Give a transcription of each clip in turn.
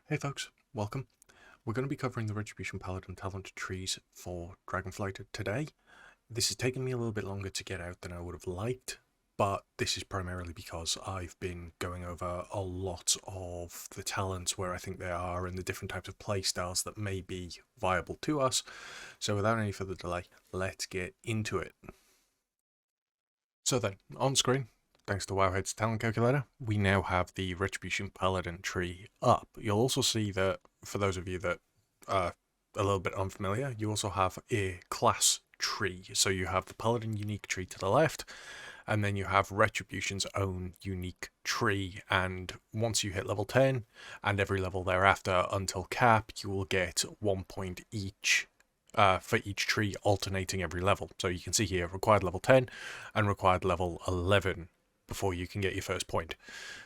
Hey folks, welcome. We're going to be covering the Retribution Paladin talent trees for Dragonflight today. This has taken me a little bit longer to get out than I would have liked, but this is primarily because I've been going over a lot of the talents where I think they are and the different types of playstyles that may be viable to us. So without any further delay, let's get into it. So then, on screen, thanks to Wowhead's talent calculator, we now have the Retribution Paladin tree up. You'll also see that, for those of you that are a little bit unfamiliar, you also have a class tree. So you have the Paladin unique tree to the left, and then you have Retribution's own unique tree. And once you hit level 10, and every level thereafter until cap, you will get 1 point each for each tree alternating every level. So you can see here required level 10 and required level 11 before you can get your first point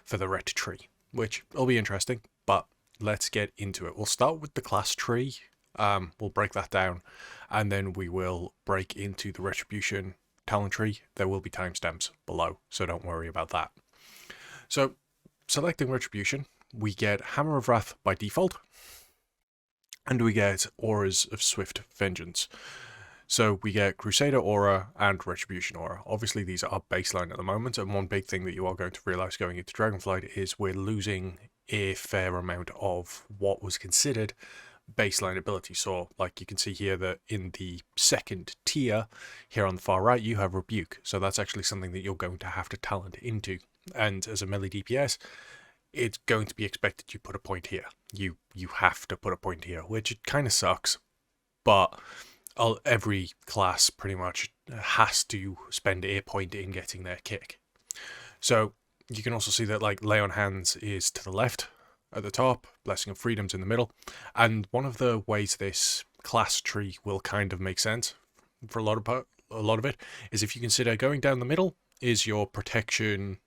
for the ret tree, which will be interesting, but let's get into it. We'll start with the class tree, we'll break that down, and then we will break into the Retribution talent tree. There will be timestamps below, so don't worry about that. So selecting Retribution, we get Hammer of Wrath by default, and we get Auras of Swift Vengeance. So we get Crusader Aura and Retribution Aura. Obviously these are baseline at the moment, and one big thing that you are going to realise going into Dragonflight is we're losing a fair amount of what was considered baseline ability. So like you can see here that in the second tier, here on the far right, you have Rebuke. So that's actually something that you're going to have to talent into. And as a melee DPS, it's going to be expected you put a point here. You have to put a point here, which it kind of sucks, but every class pretty much has to spend a point in getting their kick. So you can also see that like Lay on Hands is to the left at the top, Blessing of Freedom's in the middle, and one of the ways this class tree will kind of make sense for a lot of it is if you consider going down the middle is your protection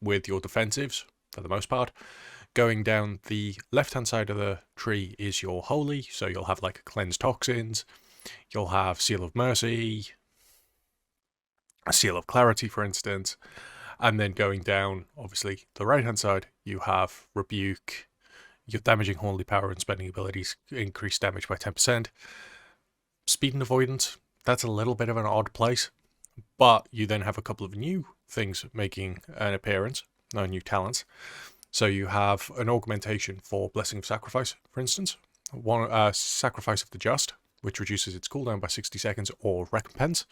with your defensives for the most part. Going down the left-hand side of the tree is your holy, so you'll have like Cleanse Toxins, you'll have Seal of Mercy, a Seal of Clarity, for instance, and then going down, obviously, the right-hand side, you have Rebuke, your damaging Holy Power and spending abilities increase damage by 10%. Speed and Avoidance, that's a little bit of an odd place, but you then have a couple of new things making an appearance, no new talents. So you have an augmentation for Blessing of Sacrifice, for instance, one Sacrifice of the Just, which reduces its cooldown by 60 seconds, or Recompense.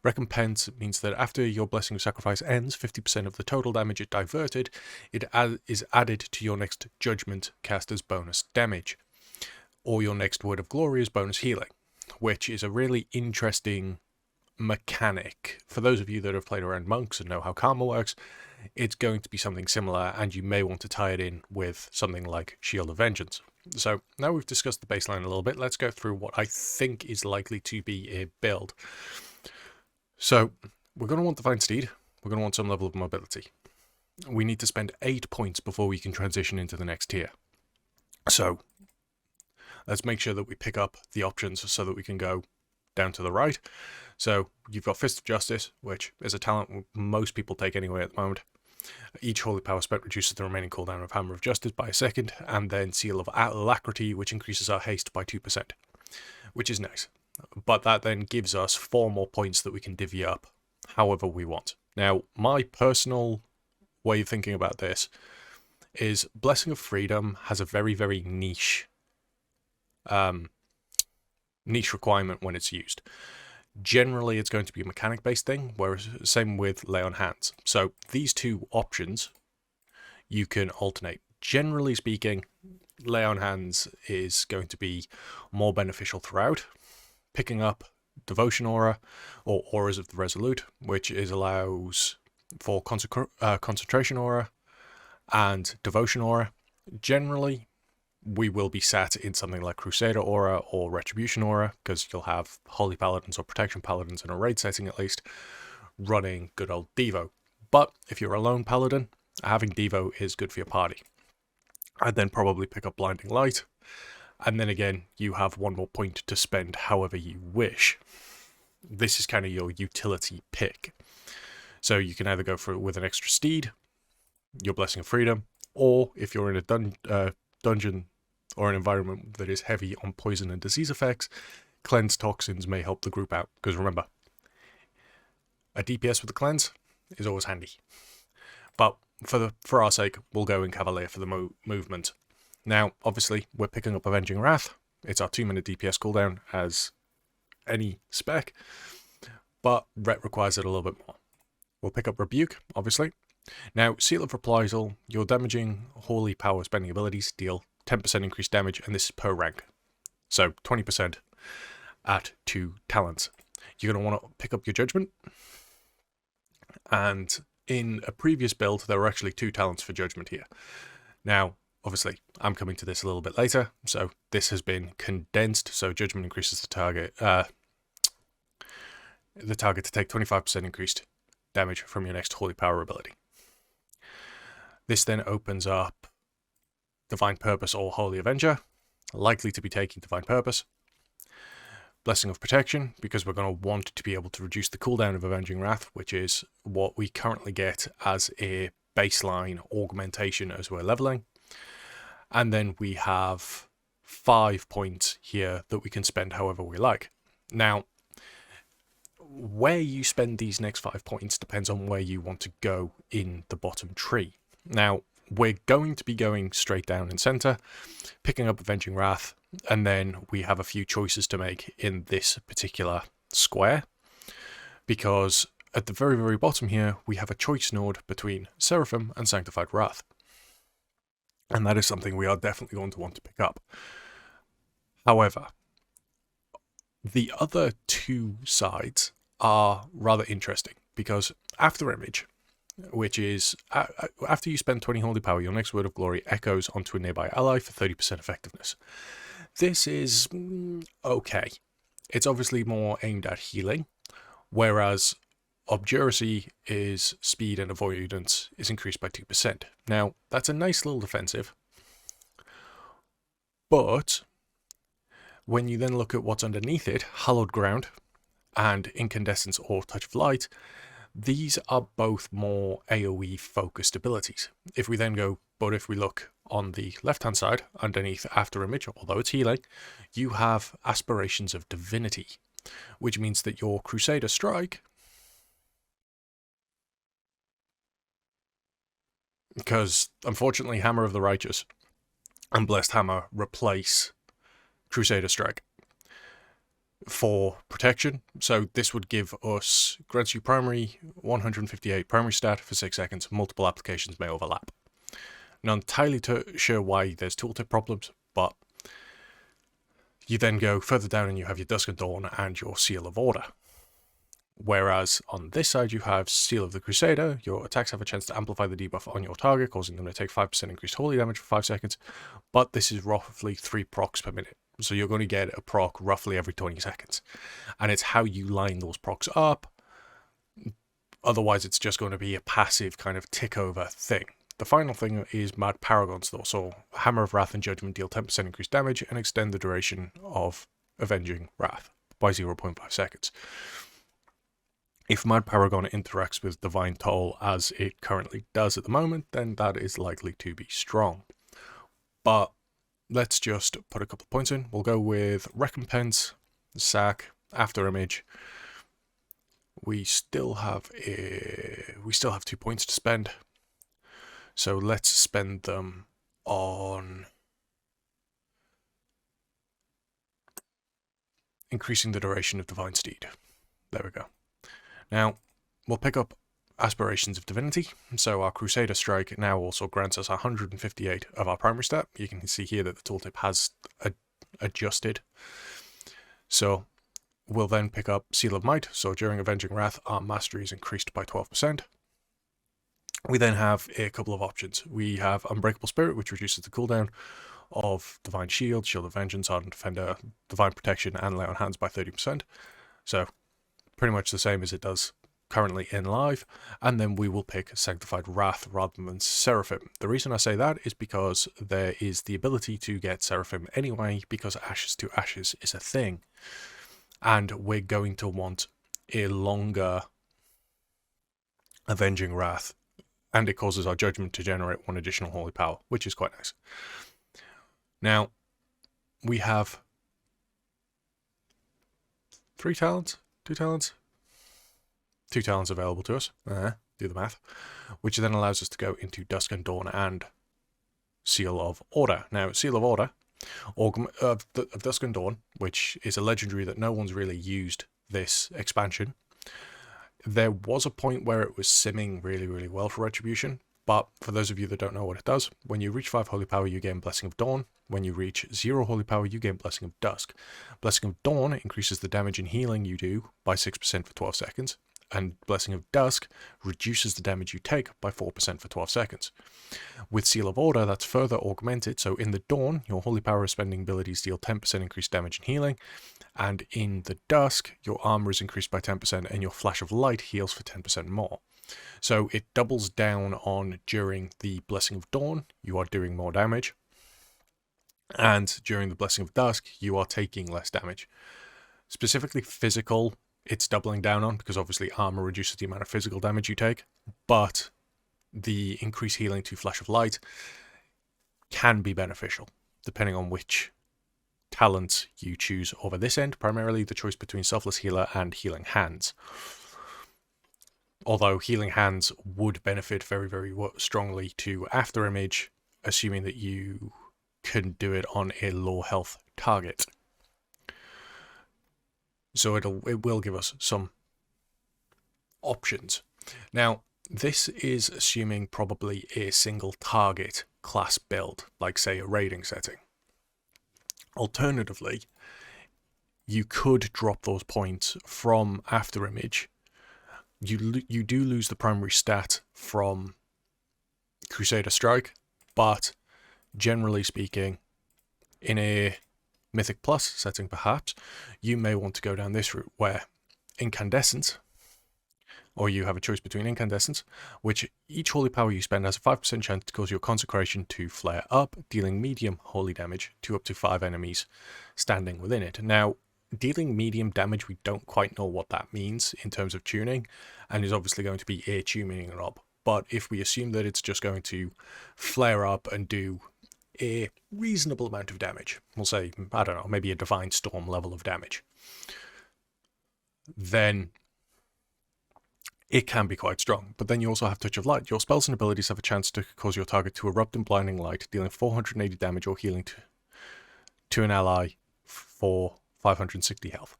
Recompense means that after your Blessing of Sacrifice ends, 50% of the total damage it diverted is added to your next Judgment cast as bonus damage, or your next Word of Glory as bonus healing, which is a really interesting mechanic. For those of you that have played around monks and know how Karma works, it's going to be something similar, and you may want to tie it in with something like Shield of Vengeance. So now we've discussed the baseline a little bit, let's go through what I think is likely to be a build. So we're going to want Divine Steed, we're going to want some level of mobility. We need to spend 8 points before we can transition into the next tier. So let's make sure that we pick up the options so that we can go down to the right. So you've got Fist of Justice, which is a talent most people take anyway at the moment. Each Holy Power spent reduces the remaining cooldown of Hammer of Justice by a second, and then Seal of Alacrity, which increases our haste by 2%, which is nice. But that then gives us 4 more points that we can divvy up however we want. Now, my personal way of thinking about this is Blessing of Freedom has a very, very niche requirement when it's used. Generally, it's going to be a mechanic-based thing, whereas same with Lay on Hands. So these two options, you can alternate. Generally speaking, Lay on Hands is going to be more beneficial throughout. Picking up Devotion Aura, or Auras of the Resolute, which allows for Concentration Aura and Devotion Aura. Generally, we will be sat in something like Crusader Aura or Retribution Aura, because you'll have Holy Paladins or Protection Paladins in a raid setting at least, running good old Devo. But if you're a lone Paladin, having Devo is good for your party. I'd then probably pick up Blinding Light, and then again, you have 1 more point to spend however you wish. This is kind of your utility pick. So you can either go with an extra steed, your Blessing of Freedom, or if you're in a dungeon or an environment that is heavy on poison and disease effects, cleanse toxins may help the group out. Because remember, a DPS with a cleanse is always handy. But for our sake, we'll go in Cavalier for the movement. Now, obviously, we're picking up Avenging Wrath. It's our 2-minute DPS cooldown as any spec, but Ret requires it a little bit more. We'll pick up Rebuke, obviously. Now, Seal of Reprisal, your damaging Holy Power spending abilities deal 10% increased damage, and this is per rank. So 20% at 2 talents. You're going to want to pick up your Judgment. And in a previous build, there were actually 2 talents for Judgment here. Now, obviously, I'm coming to this a little bit later, so this has been condensed. So Judgment increases the target to take 25% increased damage from your next Holy Power ability. This then opens up Divine Purpose or Holy Avenger, likely to be taking Divine Purpose. Blessing of Protection, because we're going to want to be able to reduce the cooldown of Avenging Wrath, which is what we currently get as a baseline augmentation as we're leveling. And then we have 5 points here that we can spend however we like. Now, where you spend these next 5 points depends on where you want to go in the bottom tree. Now, we're going to be going straight down in center, picking up Avenging Wrath, and then we have a few choices to make in this particular square, because at the very, very bottom here, we have a choice node between Seraphim and Sanctified Wrath. And that is something we are definitely going to want to pick up. However, the other 2 sides are rather interesting, because After Image, which is, after you spend 20 Holy Power, your next Word of Glory echoes onto a nearby ally for 30% effectiveness. This is okay. It's obviously more aimed at healing, whereas Obduracy is speed and avoidance is increased by 2%. Now, that's a nice little defensive, but when you then look at what's underneath it, Hallowed Ground and Incandescence or Touch of Light, these are both more AoE focused abilities. If we look on the left-hand side, underneath After Image, although it's healing, you have Aspirations of Divinity, which means that your Crusader Strike, because unfortunately Hammer of the Righteous and Blessed Hammer replace Crusader Strike for protection. So this would give us, grants you primary 158 primary stat for 6 seconds. Multiple applications may overlap. Not entirely sure why there's tooltip problems, but you then go further down and you have your Dusk and Dawn and your Seal of Order. Whereas on this side you have Seal of the Crusader. Your attacks have a chance to amplify the debuff on your target, causing them to take 5% increased holy damage for 5 seconds. But this is roughly 3 procs per minute. So you're going to get a proc roughly every 20 seconds. And it's how you line those procs up. Otherwise it's just going to be a passive kind of tick over thing. The final thing is Mad Paragons though. So Hammer of Wrath and Judgment deal 10% increased damage and extend the duration of Avenging Wrath by 0.5 seconds. If Mad Paragon interacts with Divine Toll as it currently does at the moment, then that is likely to be strong. But let's just put a couple of points in. We'll go with Recompense, Sack, After Image. We still have 2 points to spend. So let's spend them on increasing the duration of Divine Steed. There we go. Now, we'll pick up Aspirations of Divinity, so our Crusader Strike now also grants us 158 of our primary stat. You can see here that the tooltip has adjusted. So we'll then pick up Seal of Might, so during Avenging Wrath our mastery is increased by 12%. We then have a couple of options. We have Unbreakable Spirit, which reduces the cooldown of Divine Shield, Shield of Vengeance, Ardent Defender, Divine Protection, and Lay on Hands by 30%. So pretty much the same as it does currently in live. And then we will pick Sanctified Wrath rather than Seraphim. The reason I say that is because there is the ability to get Seraphim anyway, because Ashes to Ashes is a thing. And we're going to want a longer Avenging Wrath, and it causes our Judgment to generate 1 additional Holy Power, which is quite nice. Now, we have 3 talents? 2 talents? 2 talents available to us. Do the math. Which then allows us to go into Dusk and Dawn and Seal of Order. Now, Seal of Order, of Dusk and Dawn, which is a legendary that no one's really used this expansion. There was a point where it was simming really, really well for Retribution, but for those of you that don't know what it does, when you reach 5 Holy Power, you gain Blessing of Dawn. When you reach 0 Holy Power, you gain Blessing of Dusk. Blessing of Dawn increases the damage and healing you do by 6% for 12 seconds, and Blessing of Dusk reduces the damage you take by 4% for 12 seconds. With Seal of Order, that's further augmented, so in the Dawn, your Holy Power spending abilities deal 10% increased damage and healing, and in the Dusk, your armor is increased by 10% and your Flash of Light heals for 10% more. So it doubles down on during the Blessing of Dawn, you are doing more damage, and during the Blessing of Dusk, you are taking less damage. Specifically physical, it's doubling down on, because obviously armor reduces the amount of physical damage you take, but the increased healing to Flash of Light can be beneficial, depending on which talents you choose over this end, primarily the choice between Selfless Healer and Healing Hands. Although Healing Hands would benefit very, very strongly to Afterimage, assuming that you can do it on a low health target. So it will give us some options. Now, this is assuming probably a single target class build, like say a raiding setting. Alternatively, you could drop those points from Afterimage. You do lose the primary stat from Crusader Strike, but generally speaking, in a Mythic Plus setting perhaps, you may want to go down this route where Incandescence, or you have a choice between Incandescence, which each holy power you spend has a 5% chance to cause your consecration to flare up, dealing medium holy damage to up to 5 enemies standing within it. Now, dealing medium damage, we don't quite know what that means in terms of tuning, and is obviously going to be a tuning knob. But if we assume that it's just going to flare up and do a reasonable amount of damage, we'll say, I don't know, maybe a Divine Storm level of damage, then it can be quite strong. But then you also have Touch of Light. Your spells and abilities have a chance to cause your target to erupt in blinding light, dealing 480 damage or healing to an ally for 560 health.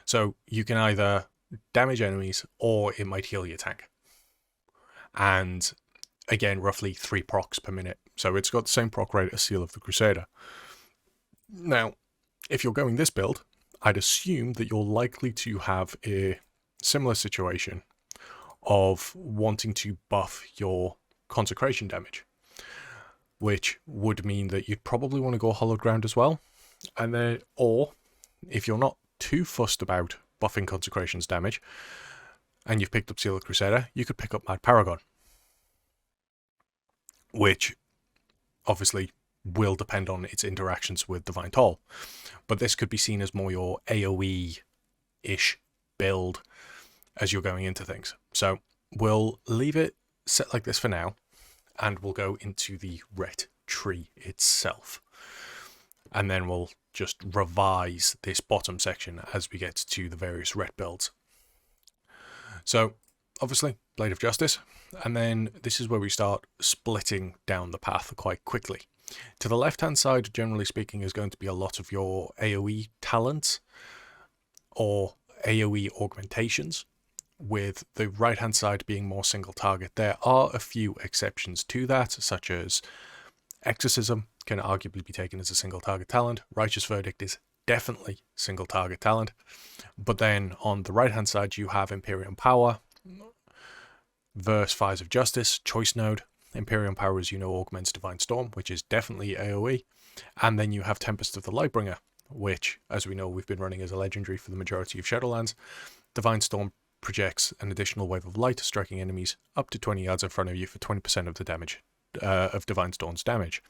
So you can either damage enemies or it might heal your tank. And again, roughly 3 procs per minute. So it's got the same proc rate as Seal of the Crusader. Now, if you're going this build, I'd assume that you're likely to have a similar situation of wanting to buff your consecration damage, which would mean that you'd probably want to go Hallowed Ground as well. And then, or if you're not too fussed about buffing consecration's damage, and you've picked up Seal of the Crusader, you could pick up Mad Paragon, which obviously will depend on its interactions with Divine Toll. But this could be seen as more your AoE-ish build as you're going into things. So we'll leave it set like this for now, and we'll go into the Ret Tree itself. And then we'll just revise this bottom section as we get to the various Ret builds. So, obviously, Blade of Justice, and then this is where we start splitting down the path quite quickly. To the left-hand side, generally speaking, is going to be a lot of your AoE talents, or AoE augmentations, with the right-hand side being more single target. There are a few exceptions to that, such as Exorcism can arguably be taken as a single target talent. Righteous Verdict is definitely single target talent. But then on the right hand side you have Imperium Power, Verse Fires of Justice, Choice Node. Imperium Power, as you know, augments Divine Storm, which is definitely AoE. And then you have Tempest of the Lightbringer, which, as we know, we've been running as a legendary for the majority of Shadowlands. Divine Storm projects an additional wave of light, striking enemies up to 20 yards in front of you for 20% of the damage of Divine Storm's damage.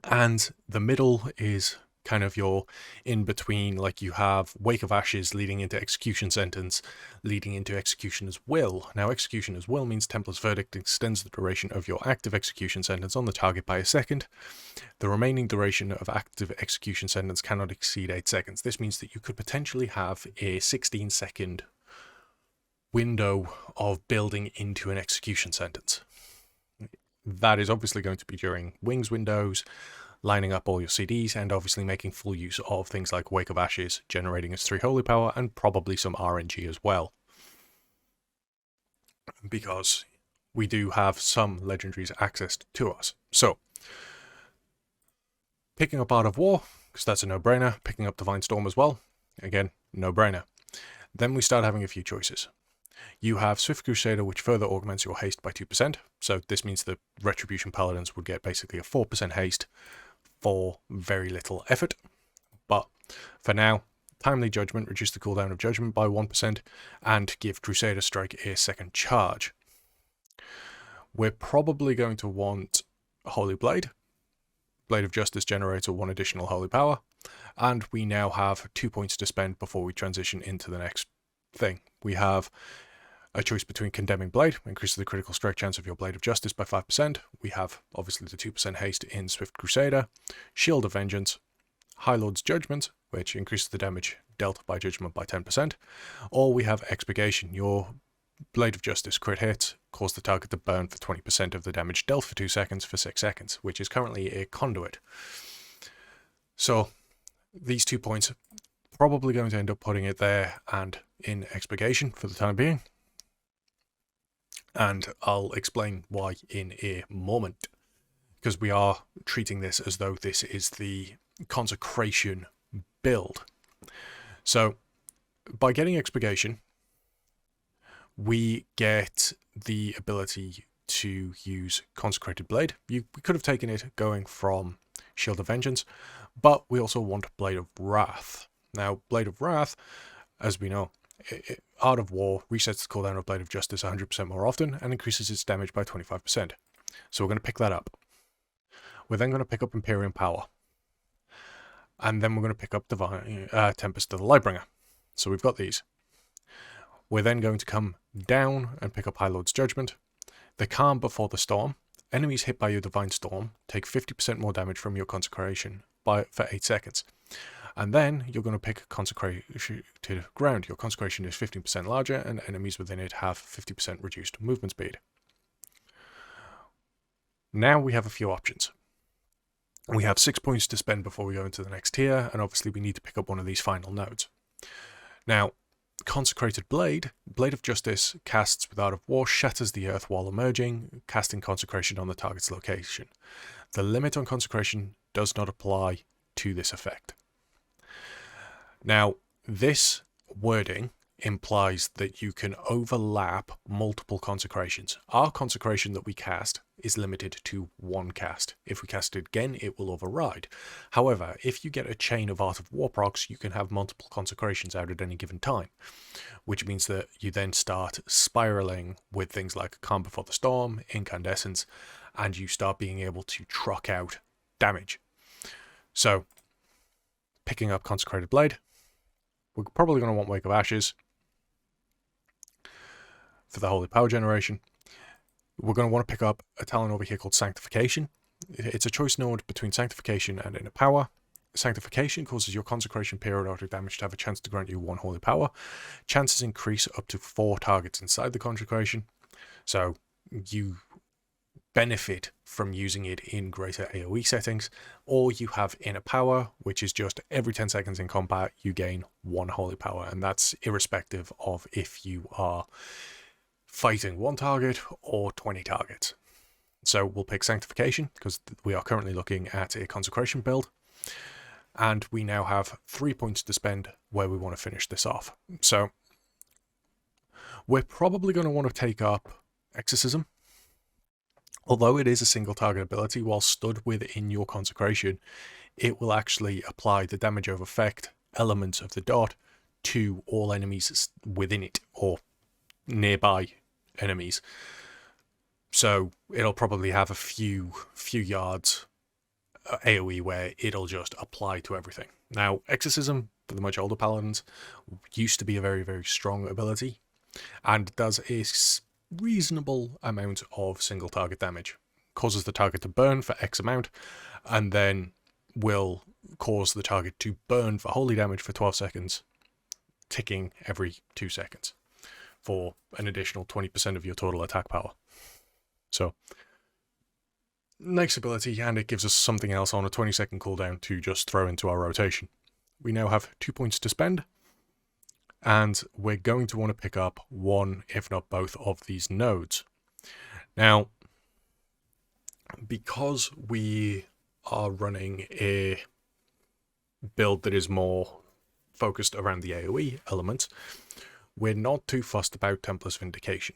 And the middle is kind of your in-between, like you have Wake of Ashes leading into Execution Sentence, leading into Executioner's Will. Now, Executioner's Will means Templar's Verdict extends the duration of your active execution sentence on the target by a second. The remaining duration of active execution sentence cannot exceed 8 seconds. This means that you could potentially have a 16-second window of building into an execution sentence. That is obviously going to be during Wings windows, lining up all your CDs, and obviously making full use of things like Wake of Ashes, generating its 3 holy power, and probably some RNG as well. Because we do have some legendaries accessed to us. So, picking up Art of War, because that's a no-brainer. Picking up Divine Storm as well, again, no-brainer. Then we start having a few choices. You have Swift Crusader, which further augments your haste by 2%. So this means that Retribution Paladins would get basically a 4% haste for very little effort. But for now, Timely Judgment, reduce the cooldown of Judgment by 1%, and give Crusader Strike a second charge. We're probably going to want Holy Blade. Blade of Justice generates a 1 additional holy power, and we now have 2 points to spend before we transition into the next thing. We have a choice between Condemning Blade, increases the critical strike chance of your Blade of Justice by 5%. We have obviously the 2% haste in Swift Crusader, Shield of Vengeance, High Lord's Judgment, which increases the damage dealt by Judgment by 10%, or we have Expurgation. Your Blade of Justice crit hits cause the target to burn for 20% of the damage dealt for 2 seconds for 6 seconds, which is currently a conduit. So these 2 points probably going to end up putting it there and in Expurgation for the time being. And I'll explain why in a moment, because we are treating this as though this is the Consecration build. So by getting Expurgation, we get the ability to use Consecrated Blade. We could have taken it going from Shield of Vengeance, but we also want Blade of Wrath. Now, Blade of Wrath, as we know, Art of War resets the cooldown of Blade of Justice 100% more often and increases its damage by 25%. So we're going to pick that up. We're then going to pick up Imperium Power. And then we're going to pick up Tempest of the Lightbringer. So we've got these. We're then going to come down and pick up High Lord's Judgment. The Calm Before the Storm. Enemies hit by your Divine Storm take 50% more damage from your Consecration for 8 seconds. And then you're going to pick Consecrated Ground. Your Consecration is 15% larger, and enemies within it have 50% reduced movement speed. Now we have a few options. We have 6 points to spend before we go into the next tier, and obviously we need to pick up one of these final nodes. Now, Consecrated Blade, Blade of Justice casts with Art of War, shatters the earth while emerging, casting Consecration on the target's location. The limit on Consecration does not apply to this effect. Now, this wording implies that you can overlap multiple consecrations. Our consecration that we cast is limited to 1 cast. If we cast it again, it will override. However, if you get a chain of Art of War procs, you can have multiple consecrations out at any given time, which means that you then start spiraling with things like Calm Before the Storm, Incandescence, and you start being able to truck out damage. So, picking up Consecrated Blade, we're probably going to want Wake of Ashes for the Holy Power generation. We're going to want to pick up a talent over here called Sanctification. It's a choice node between Sanctification and Inner Power. Sanctification causes your Consecration periodic damage to have a chance to grant you 1 Holy Power. Chances increase up to 4 targets inside the Consecration, so you benefit from using it in greater AoE settings, or you have Inner Power, which is just every 10 seconds in combat you gain 1 Holy Power, and that's irrespective of if you are fighting 1 target or 20 targets. So we'll pick Sanctification because we are currently looking at a Consecration build, and we now have 3 points to spend where we want to finish this off. So we're probably going to want to take up Exorcism. Although it is a single target ability, while stood within your Consecration, it will actually apply the damage over effect element of the dot to all enemies within it, or nearby enemies. So it'll probably have a few yards AoE where it'll just apply to everything. Now, Exorcism, for the much older paladins, used to be a very, very strong ability, and does a reasonable amount of single target damage. Causes the target to burn for X amount, and then will cause the target to burn for holy damage for 12 seconds, ticking every 2 seconds, for an additional 20% of your total attack power. So, nice ability, and it gives us something else on a 20-second cooldown to just throw into our rotation. We now have 2 points to spend, and we're going to want to pick up one, if not both, of these nodes. Now, because we are running a build that is more focused around the AoE elements, we're not too fussed about Templar's Vindication.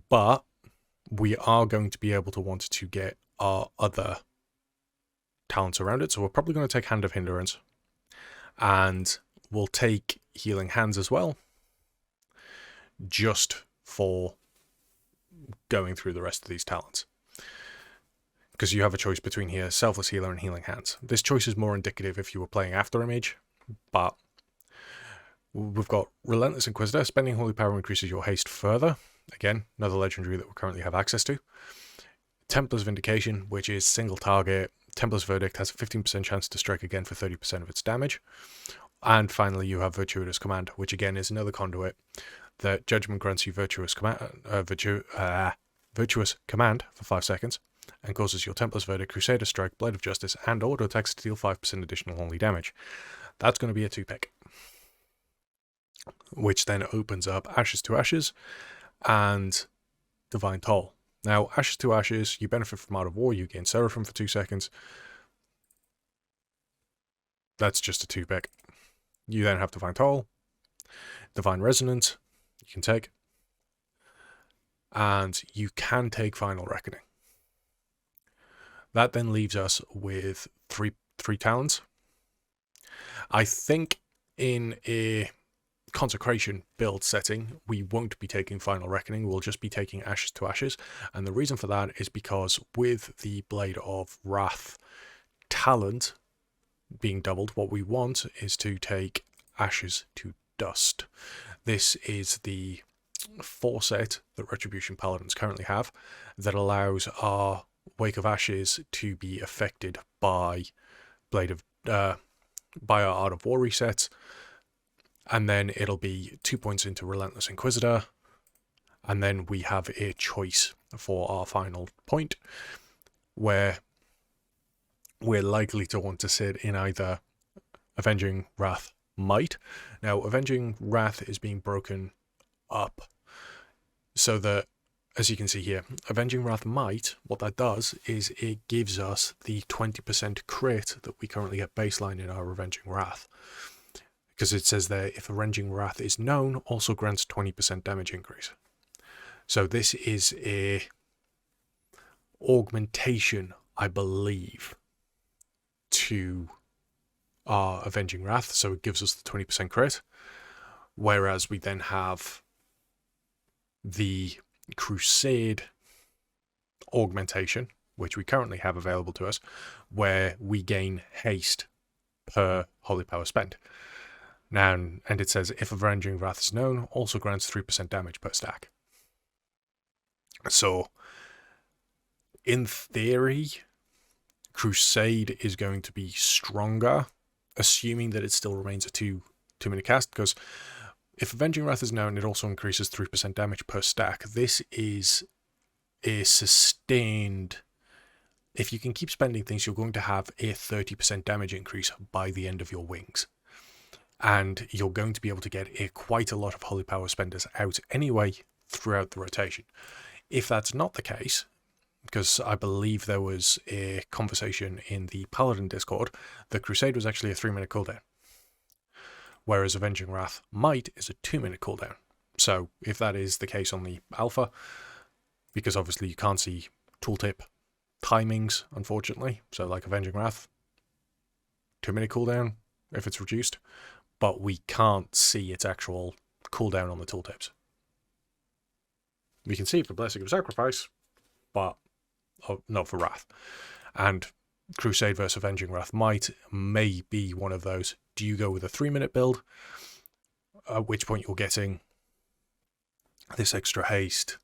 But we are going to be able to want to get our other talents around it. So we're probably going to take Hand of Hindrance, and we'll take Healing Hands as well, just for going through the rest of these talents. Because you have a choice between here, Selfless Healer and Healing Hands. This choice is more indicative if you were playing After Image, but we've got Relentless Inquisitor. Spending Holy Power increases your haste further. Again, another legendary that we currently have access to. Templar's Vindication, which is single target. Templar's Verdict has a 15% chance to strike again for 30% of its damage. And finally, you have Virtuous Command, which again is another conduit that Judgment grants you Virtuous Command for 5 seconds, and causes your Templar's Verdict, Crusader Strike, Blade of Justice, and auto attacks to deal 5% additional holy damage. That's going to be a 2-pick, which then opens up Ashes to Ashes and Divine Toll. Now, Ashes to Ashes, you benefit from Art of War, you gain Seraphim for 2 seconds. That's just a 2-pick. You then have Divine Toll, Divine Resonance, you can take, and you can take Final Reckoning. That then leaves us with three talents. I think in a Consecration build setting, we won't be taking Final Reckoning, we'll just be taking Ashes to Ashes, and the reason for that is because with the Blade of Wrath talent being doubled, what we want is to take Ashes to Dust. This is the 4 set that Retribution Paladins currently have that allows our Wake of Ashes to be affected by by our Art of War resets, and then it'll be 2 points into Relentless Inquisitor, and then we have a choice for our final point where we're likely to want to sit in either Avenging Wrath Might. Now, Avenging Wrath is being broken up so that, as you can see here, Avenging Wrath Might, what that does is it gives us the 20% crit that we currently get baseline in our Avenging Wrath. Because it says there, if Avenging Wrath is known, also grants 20% damage increase. So this is a augmentation, I believe, to our Avenging Wrath, so it gives us the 20% crit, whereas we then have the Crusade augmentation, which we currently have available to us, where we gain haste per holy power spent. Now, and it says, if Avenging Wrath is known, also grants 3% damage per stack. So, in theory, Crusade is going to be stronger, assuming that it still remains a 2-minute cast, because if Avenging Wrath is known, it also increases 3% damage per stack. This is a sustained... If you can keep spending things, you're going to have a 30% damage increase by the end of your wings. And you're going to be able to get quite a lot of Holy Power spenders out anyway throughout the rotation. If that's not the case, because I believe there was a conversation in the Paladin Discord, the Crusade was actually a 3-minute cooldown, whereas Avenging Wrath Might is a 2-minute cooldown. So if that is the case on the alpha, because obviously you can't see tooltip timings, unfortunately, so like Avenging Wrath, 2-minute cooldown if it's reduced, but we can't see its actual cooldown on the tooltips. We can see it for Blessing of Sacrifice, but not for Wrath. And Crusade versus Avenging Wrath may be one of those. Do you go with a 3-minute build, at which point you're getting this extra haste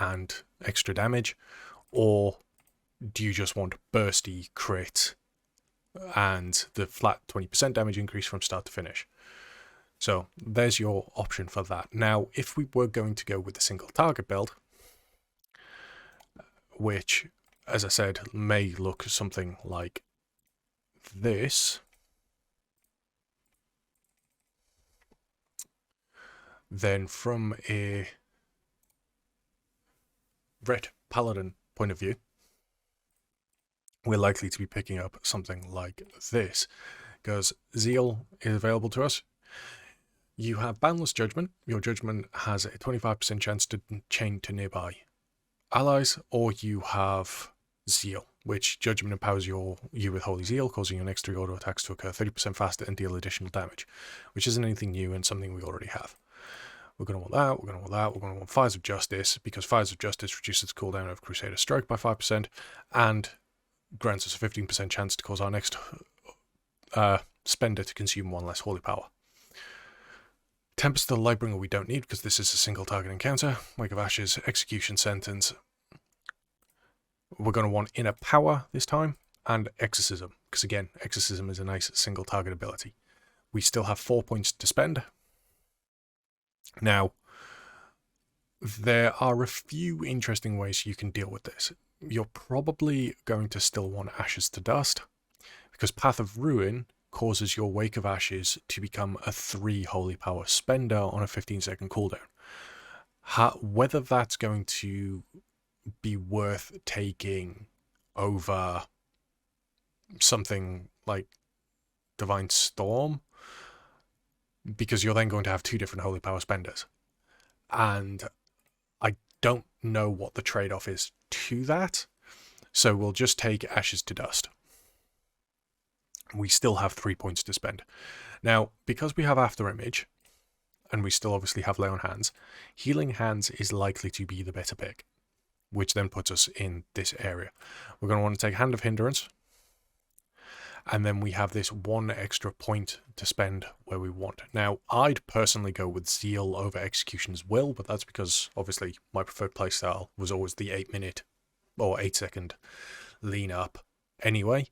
and extra damage, or do you just want bursty crit and the flat 20% damage increase from start to finish? So there's your option for that. Now, if we were going to go with the single target build, which, as I said, may look something like this, then from a Ret Paladin point of view, we're likely to be picking up something like this, because Zeal is available to us. You have Boundless Judgment. Your Judgment has a 25% chance to chain to nearby allies, or you have Zeal, which Judgment empowers you with Holy Zeal, causing your next 3 auto attacks to occur 30% faster and deal additional damage, which isn't anything new and something we already have. We're going to want that, we're going to want that, we're going to want Fires of Justice, because Fires of Justice reduces the cooldown of Crusader Strike by 5%, and grants us a 15% chance to cause our next spender to consume 1 less holy power. Tempest of the Lightbringer we don't need because this is a single target encounter. Wake of Ashes, Execution Sentence. We're going to want Inner Power this time, and Exorcism, because again, Exorcism is a nice single target ability. We still have 4 points to spend. Now, there are a few interesting ways you can deal with this. You're probably going to still want Ashes to Dust, because Path of Ruin causes your Wake of Ashes to become a 3 holy power spender on a 15-second cooldown. Whether that's going to be worth taking over something like Divine Storm, because you're then going to have 2 different holy power spenders. And I don't know what the trade-off is to that, so we'll just take Ashes to Dust. We still have 3 points to spend. Now, because we have Afterimage, and we still obviously have Lay on Hands, Healing Hands is likely to be the better pick, which then puts us in this area. We're going to want to take Hand of Hindrance, and then we have this 1 extra point to spend where we want. Now, I'd personally go with Zeal over Executioner's Will, but that's because, obviously, my preferred playstyle was always the 8-minute or 8-second lean up anyway.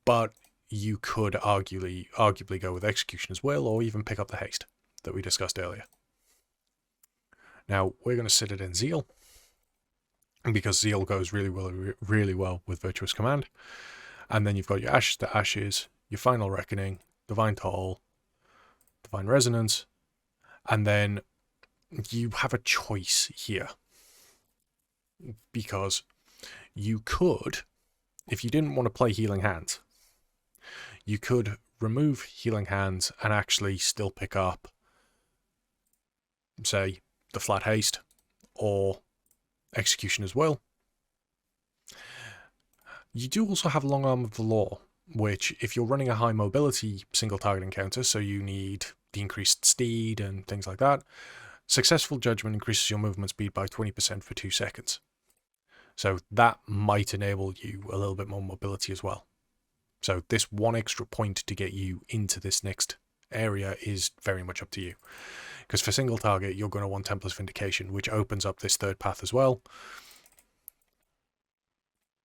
But you could arguably go with Executioner's Will, or even pick up the haste that we discussed earlier. Now, we're going to sit it in Zeal, because Zeal goes really well with Virtuous Command. And then you've got your Ashes to Ashes, your Final Reckoning, Divine Toll, Divine Resonance, and then you have a choice here. Because you could, if you didn't want to play Healing Hands, you could remove Healing Hands and actually still pick up, say, the Flat Haste or Executioner's Will. You do also have Long Arm of the Law, which, if you're running a high mobility single target encounter, so you need the increased speed and things like that, Successful Judgment increases your movement speed by 20% for 2 seconds. So that might enable you a little bit more mobility as well. So this 1 extra point to get you into this next area is very much up to you. Because for single target, you're going to want Templar's Vindication, which opens up this 3rd path as well.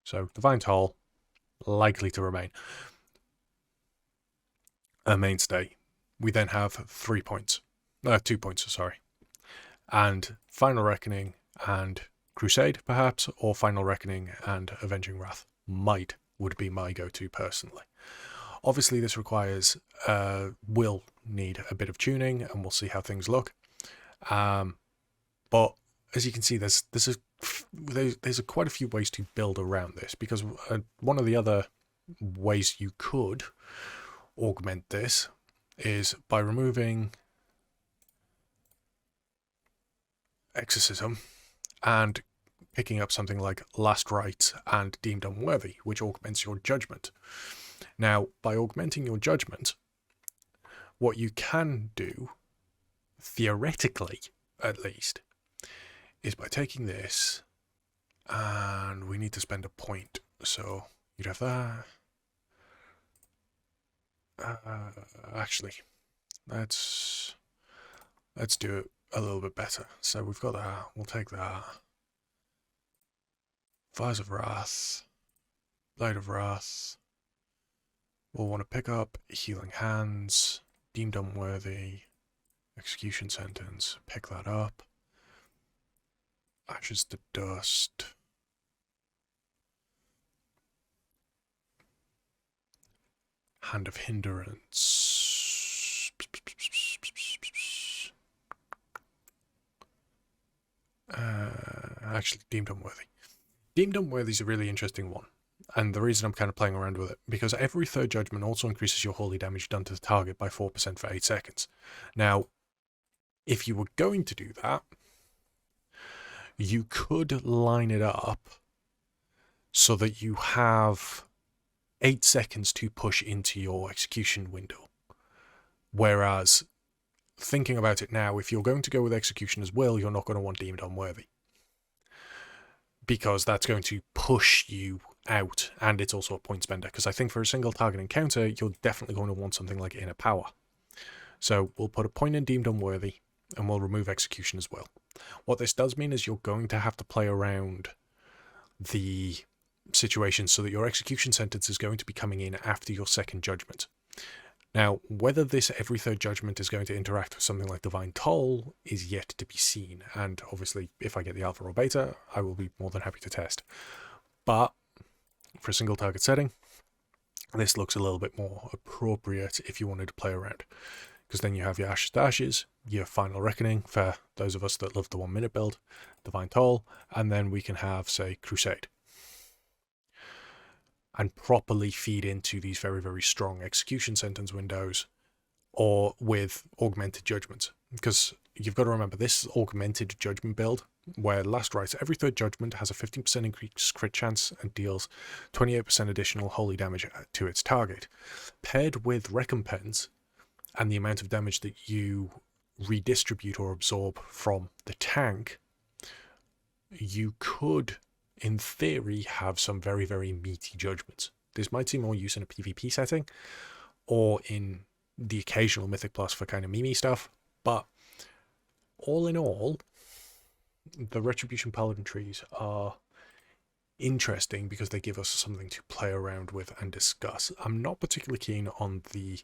So Divine Toll, likely to remain a mainstay. We then have 2 points, sorry. And Final Reckoning and Crusade, perhaps, or Final Reckoning and Avenging Wrath would be my go-to personally. Obviously, this requires, will need a bit of tuning, and we'll see how things look. But as you can see, there's quite a few ways to build around this, because one of the other ways you could augment this is by removing Exorcism and picking up something like Last Rites and Deemed Unworthy, which augments your judgment. Now, by augmenting your judgment, what you can do, theoretically at least, is by taking this, and we need to spend a point So you'd have that. Actually, let's do it a little bit better. So we've got that. We'll take that. Fires of Wrath, Blade of Wrath. We'll want to pick up Healing Hands, Deemed Unworthy, Execution Sentence. Pick that up. Ashes to Dust. Hand of Hindrance. Actually, Deemed Unworthy. Deemed Unworthy is a really interesting one. And the reason I'm kind of playing around with it, because every third judgment also increases your holy damage done to the target by 4% for 8 seconds. Now, if you were going to do that, you could line it up so that you have 8 seconds to push into your execution window. Whereas, thinking about it now, if you're going to go with execution as well, you're not going to want Deemed Unworthy, because that's going to push you out, and it's also a point spender, because I think for a single target encounter, you're definitely going to want something like Inner Power. So we'll put a point in Deemed Unworthy, and we'll remove execution as well. What this does mean is you're going to have to play around the situation so that your execution sentence is going to be coming in after your second judgment. Now, whether this every third judgment is going to interact with something like Divine Toll is yet to be seen, and obviously if I get the alpha or beta, I will be more than happy to test. But for a single target setting, this looks a little bit more appropriate if you wanted to play around, because then you have your Ashes to Ashes, your Final Reckoning for those of us that love the 1 minute build, Divine Toll, and then we can have, say, Crusade, and properly feed into these very, very strong execution sentence windows, or with augmented judgments. Because you've got to remember, this augmented judgment build, where Last Rites, every third judgment has a 15% increased crit chance and deals 28% additional holy damage to its target. Paired with Recompense, and the amount of damage that you redistribute or absorb from the tank, you could, in theory, have some very, very meaty judgments. This might see more use in a PvP setting, or in the occasional Mythic Plus for kind of meme stuff, but all in all, the Retribution Paladin trees are interesting because they give us something to play around with and discuss. I'm not particularly keen on the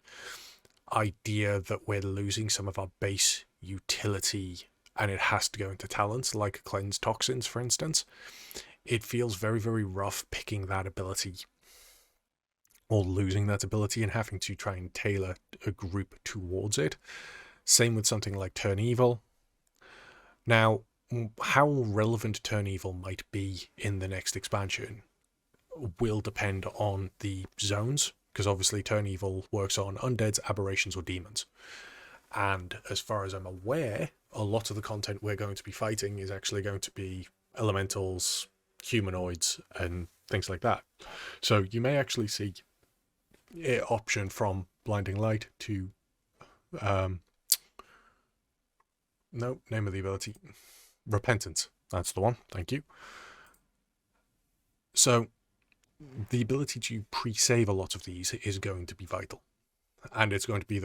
idea that we're losing some of our base utility and it has to go into talents, like Cleanse Toxins, for instance. It feels very, very rough picking that ability, or losing that ability and having to try and tailor a group towards it. Same with something like Turn Evil. Now, how relevant Turn Evil might be in the next expansion will depend on the zones, because obviously Turn Evil works on undeads, aberrations, or demons. And as far as I'm aware, a lot of the content we're going to be fighting is actually going to be elementals, humanoids, and things like that. So you may actually see an option from Blinding Light to no, name of the ability, Repentance. That's the one. Thank you. So the ability to pre-save a lot of these is going to be vital, and it's going to be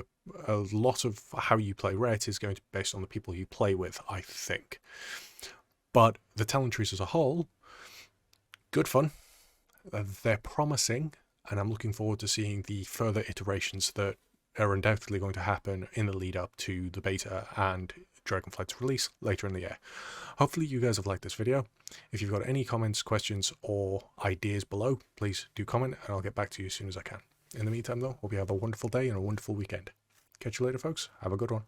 a lot of how you play Ret is going to be based on the people you play with, I think. But the talent trees as a whole, good fun. They're promising, and I'm looking forward to seeing the further iterations that are undoubtedly going to happen in the lead up to the beta and Dragonflight's release later in the year. Hopefully you guys have liked this video. If you've got any comments, questions, or ideas below, please do comment and I'll get back to you as soon as I can. In the meantime though, hope you have a wonderful day and a wonderful weekend. Catch you later folks. Have a good one.